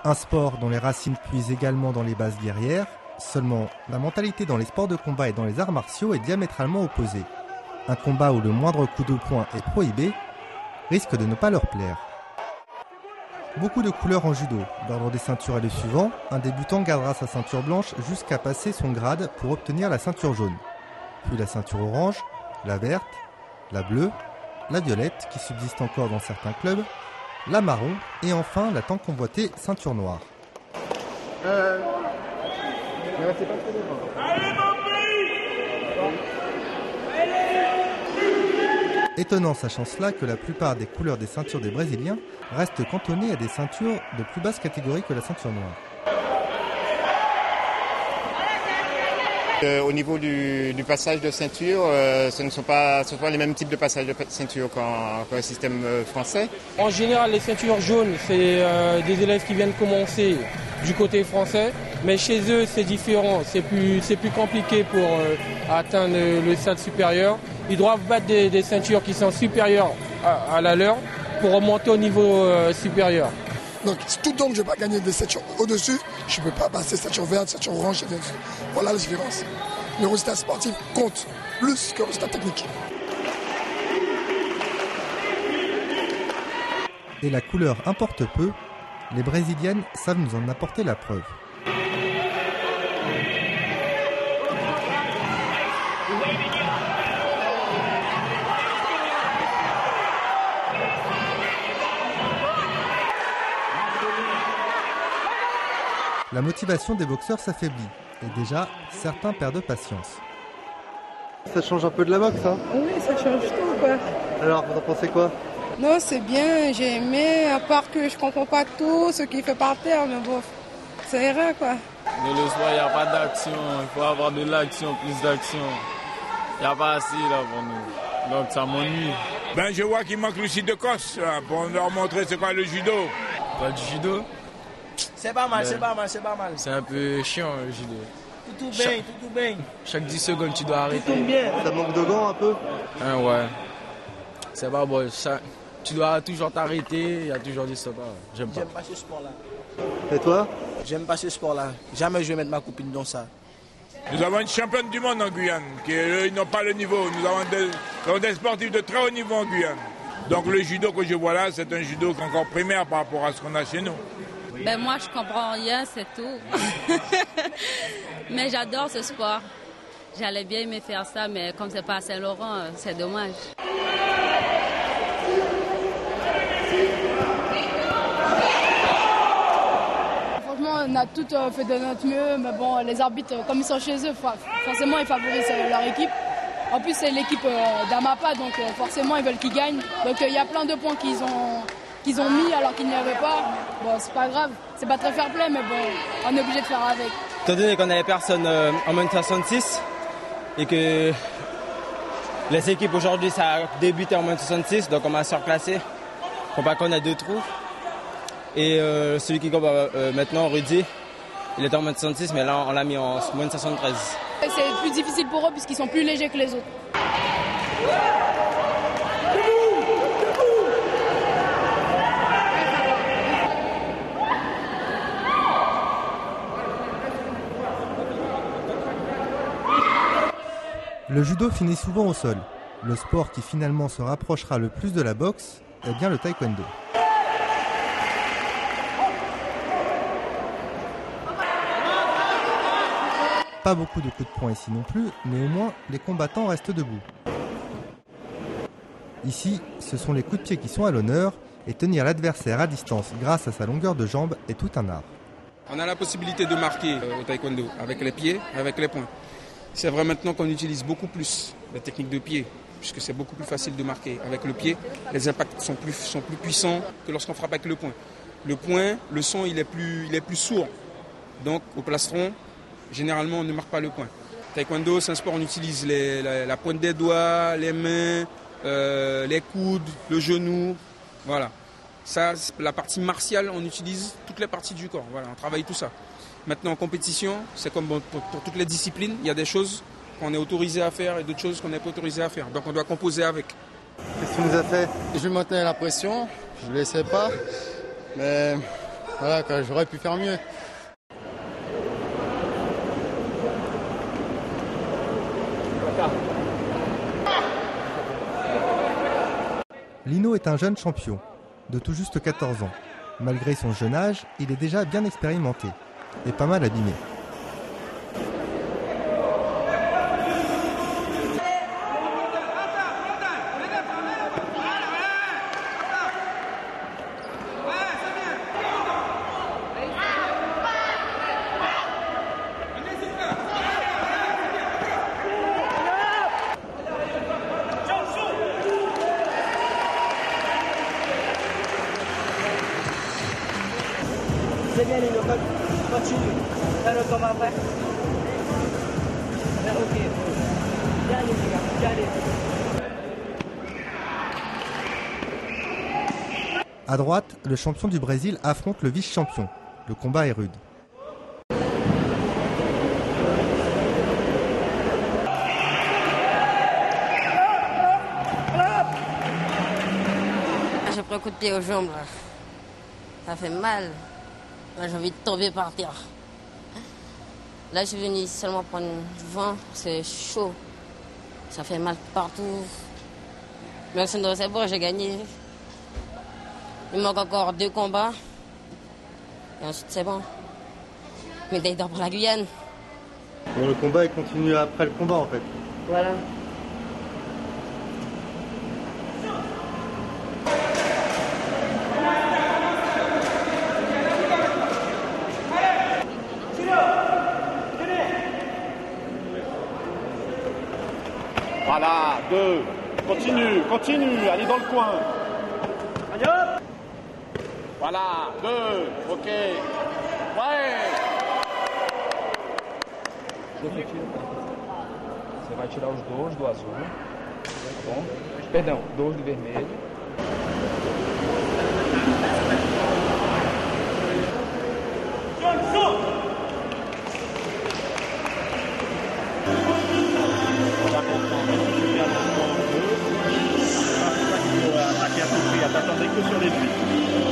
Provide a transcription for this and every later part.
Un sport dont les racines puisent également dans les bases guerrières, seulement la mentalité dans les sports de combat et dans les arts martiaux est diamétralement opposée. Un combat où le moindre coup de poing est prohibé risque de ne pas leur plaire. Beaucoup de couleurs en judo. L'ordre des ceintures est le suivant. Un débutant gardera sa ceinture blanche jusqu'à passer son grade pour obtenir la ceinture jaune. Puis la ceinture orange, la verte, la bleue, la violette qui subsiste encore dans certains clubs, la marron et enfin la tant convoitée ceinture noire. Étonnant sachant cela que la plupart des couleurs des ceintures des Brésiliens restent cantonnées à des ceintures de plus basse catégorie que la ceinture noire. Au niveau du passage de ceinture, ce ne sont pas les mêmes types de passage de ceinture qu'en système français. En général, les ceintures jaunes, c'est des élèves qui viennent commencer du côté français, mais chez eux, c'est différent. C'est plus compliqué pour atteindre le stade supérieur. Ils doivent battre des ceintures qui sont supérieures à la leur pour remonter au niveau supérieur. Donc tout donc je ne vais pas gagner des ceintures au-dessus, je ne peux pas passer ceinture verte, ceinture orange. Voilà la différence. Le résultat sportif compte plus que le résultat technique. Et la couleur importe peu, les Brésiliennes savent nous en apporter la preuve. La motivation des boxeurs s'affaiblit et déjà, certains perdent patience. Ça change un peu de la boxe, hein? Oui, ça change tout, quoi. Alors, vous en pensez quoi? Non, c'est bien, j'ai aimé, à part que je comprends pas tout ce qu'il fait par terre, mais bon, ça ira, quoi. Dans le sport, il n'y a pas d'action, il faut avoir de l'action, plus d'action. Il n'y a pas assez, là, pour nous. Donc, ça m'ennuie. Je vois qu'il manque Lucie de Cosse, pour leur montrer c'est quoi le judo. Pas du judo? C'est pas mal, c'est pas mal. C'est un peu chiant le judo. Tout bien. Chaque 10 secondes, tu dois arrêter. Tout bien. Ça manque de gants un peu? Ouais. C'est pas bon. Tu dois toujours t'arrêter, il y a toujours des stoppages. J'aime pas ce sport-là. Et toi? J'aime pas ce sport-là. Jamais je vais mettre ma copine dans ça. Nous avons une championne du monde en Guyane, ils n'ont pas le niveau. Nous avons des sportifs de très haut niveau en Guyane. Donc le judo que je vois là, c'est un judo encore primaire par rapport à ce qu'on a chez nous. Moi, je comprends rien, c'est tout. Mais j'adore ce sport. J'allais bien aimer faire ça, mais comme c'est pas à Saint-Laurent, c'est dommage. Franchement, on a tout fait de notre mieux, mais bon, les arbitres, comme ils sont chez eux, forcément, ils favorisent leur équipe. En plus, c'est l'équipe d'Amapa, donc forcément, ils veulent qu'ils gagnent. Donc il y a plein de points qu'ils ont mis alors qu'il n'y avait pas. Bon, c'est pas grave, c'est pas très fair play, mais bon, on est obligé de faire avec. Étant donné qu'on n'avait personne en moins de 66 et que les équipes aujourd'hui ça a débuté en moins de 66, donc on m'a surclassé. Faut pas qu'on a 2 trous. Et celui qui combat maintenant, Rudy, il était en moins de 66, mais là on l'a mis en moins de 73. C'est plus difficile pour eux puisqu'ils sont plus légers que les autres. Le judo finit souvent au sol. Le sport qui finalement se rapprochera le plus de la boxe est bien le taekwondo. Pas beaucoup de coups de poing ici non plus, mais au moins les combattants restent debout. Ici, ce sont les coups de pied qui sont à l'honneur et tenir l'adversaire à distance grâce à sa longueur de jambe est tout un art. On a la possibilité de marquer au taekwondo avec les pieds, avec les poings. C'est vrai maintenant qu'on utilise beaucoup plus la technique de pied, puisque c'est beaucoup plus facile de marquer avec le pied. Les impacts sont plus puissants que lorsqu'on frappe avec le poing. Le poing, le son, il est plus sourd. Donc au plastron, généralement, on ne marque pas le poing. Taekwondo, c'est un sport où on utilise la pointe des doigts, les mains, les coudes, le genou. Voilà. Ça, la partie martiale, on utilise toutes les parties du corps. Voilà, on travaille tout ça. Maintenant, en compétition, c'est comme pour toutes les disciplines, il y a des choses qu'on est autorisé à faire et d'autres choses qu'on n'est pas autorisé à faire. Donc on doit composer avec. Qu'est-ce que tu nous as fait? Je maintenais la pression, je ne laissais pas, mais Voilà, j'aurais pu faire mieux. Lino est un jeune champion, de tout juste 14 ans. Malgré son jeune âge, il est déjà bien expérimenté et pas mal abîmé. C'est bien, Lino, continue. Fais-le comme après. Ok. Bien allez, les gars, bien allez. À droite, le champion du Brésil affronte le vice-champion. Le combat est rude. J'ai pris un coup de pied aux jambes là. Ça fait mal. Là, j'ai envie de tomber par terre. Là, je suis venu seulement prendre du vent. C'est chaud. Ça fait mal partout. Mais sinon, c'est bon, j'ai gagné. Il manque encore 2 combats. Et ensuite, c'est bon. Médaille d'or pour la Guyane. Bon, le combat, il continue après le combat, en fait. Voilà. Voilà, 2. Continue, allez dans le coin. Allez hop. Voilà, 2. Ok. Ouais. Você vai tirar os 2 do azul, tá bom? Perdão, 2 do vermelho. T'attendais que sur les buts.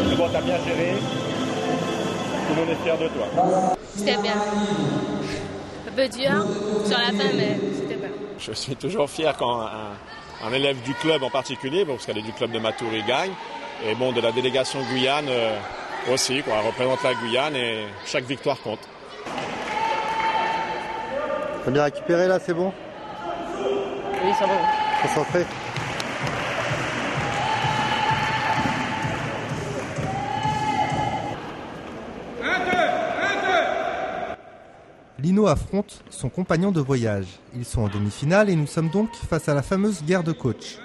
Mais bon, t'as bien géré. Tout le monde est fier de toi. C'était bien. Un peu dur sur la fin, mais c'était bien. Je suis toujours fier quand un élève du club en particulier, parce qu'elle est du club de Matoury, gagne. Et bon, de la délégation Guyane aussi, quoi. Elle représente la Guyane et chaque victoire compte. T'as bien récupéré là, c'est bon? Oui, ça va. Concentré. Lino affronte son compagnon de voyage. Ils sont en demi-finale et nous sommes donc face à la fameuse guerre de coach.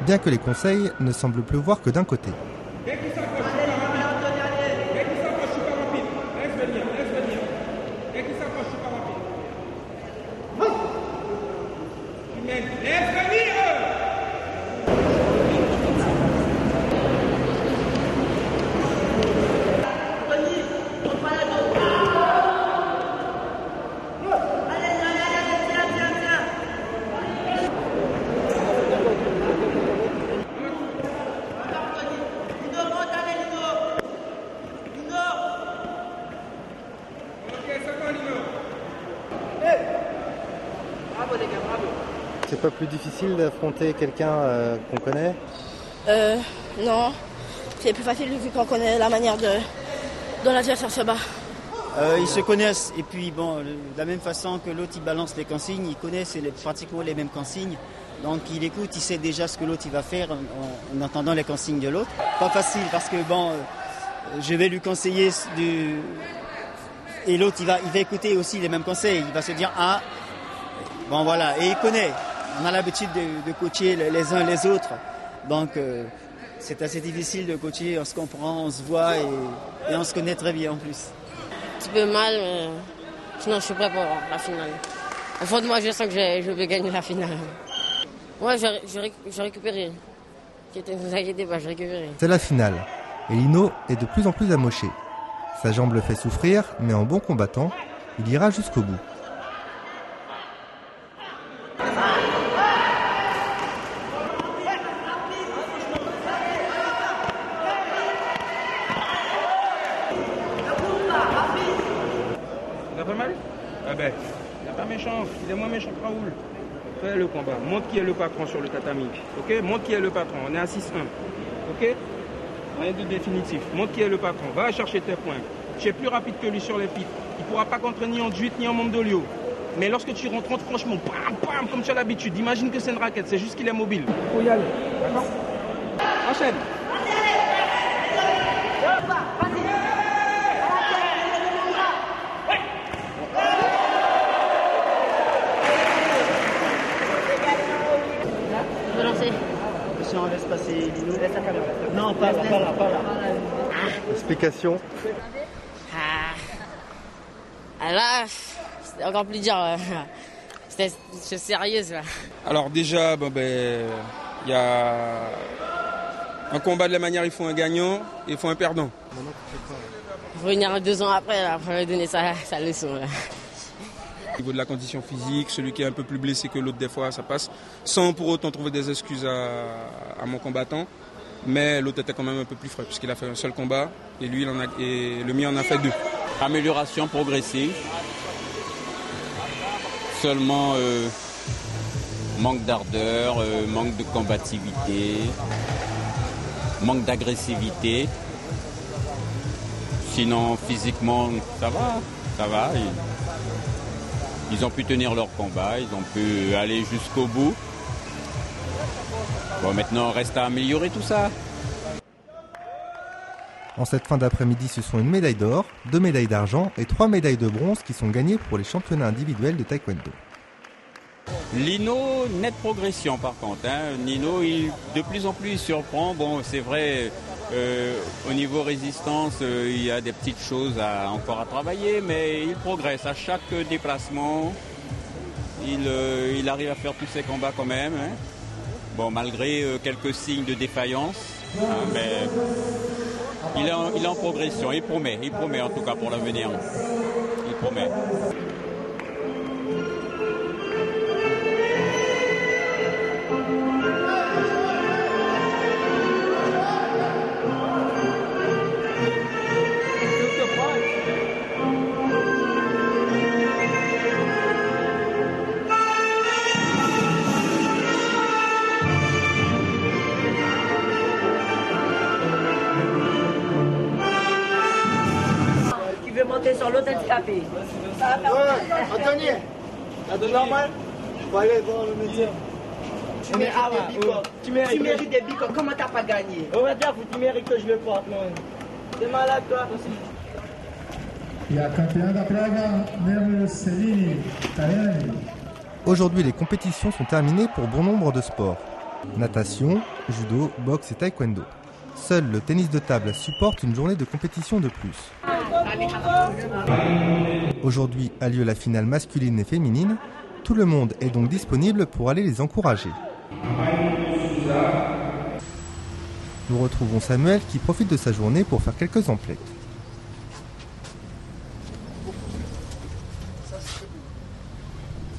Bien que les conseils ne semblent pleuvoir que d'un côté. C'est pas plus difficile d'affronter quelqu'un qu'on connaît? Non, c'est plus facile vu qu'on connaît la manière dont l'adversaire se bat. Ils se connaissent et puis bon, de la même façon que l'autre il balance les consignes, il connaît pratiquement les mêmes consignes. Donc il écoute, il sait déjà ce que l'autre il va faire en entendant les consignes de l'autre. Pas facile parce que bon, je vais lui conseiller et l'autre il va écouter aussi les mêmes conseils. Il va se dire ah bon voilà, et il connaît. On a l'habitude de coacher les uns les autres. Donc c'est assez difficile de coacher, on se comprend, on se voit et on se connaît très bien en plus. Un petit peu mal, mais sinon je suis prêt pour la finale. Au fond de moi, je sens que je vais gagner la finale. Ouais, j'ai récupéré. Ne vous inquiétez pas, j'ai récupéré. C'est la finale et Lino est de plus en plus amoché. Sa jambe le fait souffrir, mais en bon combattant, il ira jusqu'au bout. T'as pas mal? Ah ben, il n'est pas méchant, il est moins méchant que Raoul. Fais le combat, montre qui est le patron sur le tatami. Ok? Montre qui est le patron, on est à 6-1. Ok? Rien de définitif. Montre qui est le patron, va chercher tes points. Tu es plus rapide que lui sur les pics. Il ne pourra pas contrer ni en juite ni en Mondolio. Mais lorsque tu rentres franchement, bam, bam, comme tu as l'habitude, imagine que c'est une raquette, c'est juste qu'il est mobile. Il faut y aller, d'accord? Enchaîne. On laisse passer Lino. Non, pas là. Explication. Là, c'était encore plus dur. C'était sérieuse là. Alors déjà, il y a un combat de la manière, il faut un gagnant et il faut un perdant. Revenir 2 ans après, là, pour lui donner sa leçon. Là. Au niveau de la condition physique, celui qui est un peu plus blessé que l'autre, des fois, ça passe. Sans pour autant trouver des excuses à mon combattant. Mais l'autre était quand même un peu plus frais, puisqu'il a fait un seul combat et lui, le mien en a fait 2. Amélioration progressive. Seulement manque d'ardeur, manque de combativité, manque d'agressivité. Sinon, physiquement, ça va. Ils ont pu tenir leur combat, ils ont pu aller jusqu'au bout. Bon, maintenant, reste à améliorer tout ça. En cette fin d'après-midi, ce sont une médaille d'or, 2 médailles d'argent et 3 médailles de bronze qui sont gagnées pour les championnats individuels de taekwondo. Lino, nette progression par contre. Nino, de plus en plus, il surprend. Bon, c'est vrai, au niveau résistance, il y a des petites choses encore à travailler, mais il progresse. À chaque déplacement, il arrive à faire tous ses combats quand même. Bon, malgré quelques signes de défaillance, mais il est en progression. Il promet en tout cas pour l'avenir. Il promet. Sur l'autre handicapé. Anthony, normal. Faut aller voir le médecin. Tu mérites des bicoques. Comment t'as pas gagné? Tu mérites que je le porte, non? T'es malade, toi aussi. Aujourd'hui, les compétitions sont terminées pour bon nombre de sports. Natation, judo, boxe et taekwondo. Seul le tennis de table supporte une journée de compétition de plus. Aujourd'hui a lieu la finale masculine et féminine. Tout le monde est donc disponible pour aller les encourager. Nous retrouvons Samuel qui profite de sa journée pour faire quelques emplettes.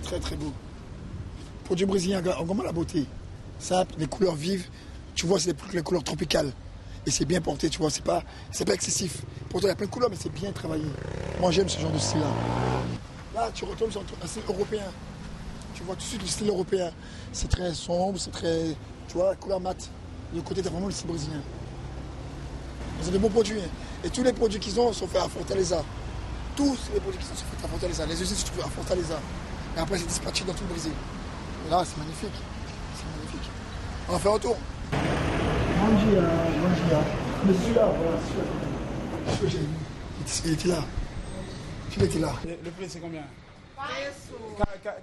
Très très beau. Produit brésilien, vraiment la beauté. Simple, les couleurs vives. Tu vois, c'est les couleurs tropicales. Et c'est bien porté, tu vois, c'est pas excessif. Pourtant, il y a plein de couleurs, mais c'est bien travaillé. Moi, j'aime ce genre de style-là. Là, tu retombes sur un style européen. Tu vois tout de suite le style européen. C'est très sombre, c'est très, tu vois, couleur mate. De l'autre côté, tu as vraiment le style brésilien. Ils ont des bons produits. Et tous les produits qu'ils ont sont faits à Fortaleza. Tous les produits qu'ils ont sont faits à Fortaleza. Les usines se trouvent à Fortaleza. Et après, c'est dispatché dans tout le Brésil. Et là, c'est magnifique. C'est magnifique. On va faire un tour. Bom dia. Monsieur là, voilà, il était là. Il était là. Le prix, c'est combien? 44.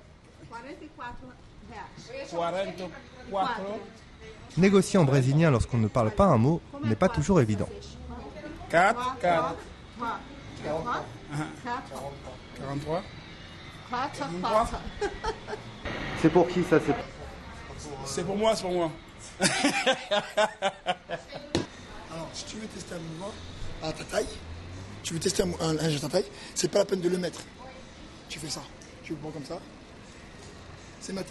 Négocier en brésilien lorsqu'on ne parle pas un mot n'est pas toujours évident. 4. 43. 4. C'est pour qui ça? C'est pour moi, Alors, si tu veux tester un mouvement à ta taille, Tu veux tester un geste à taille, c'est pas la peine de le mettre. Tu fais ça. Tu le prends comme ça. C'est ma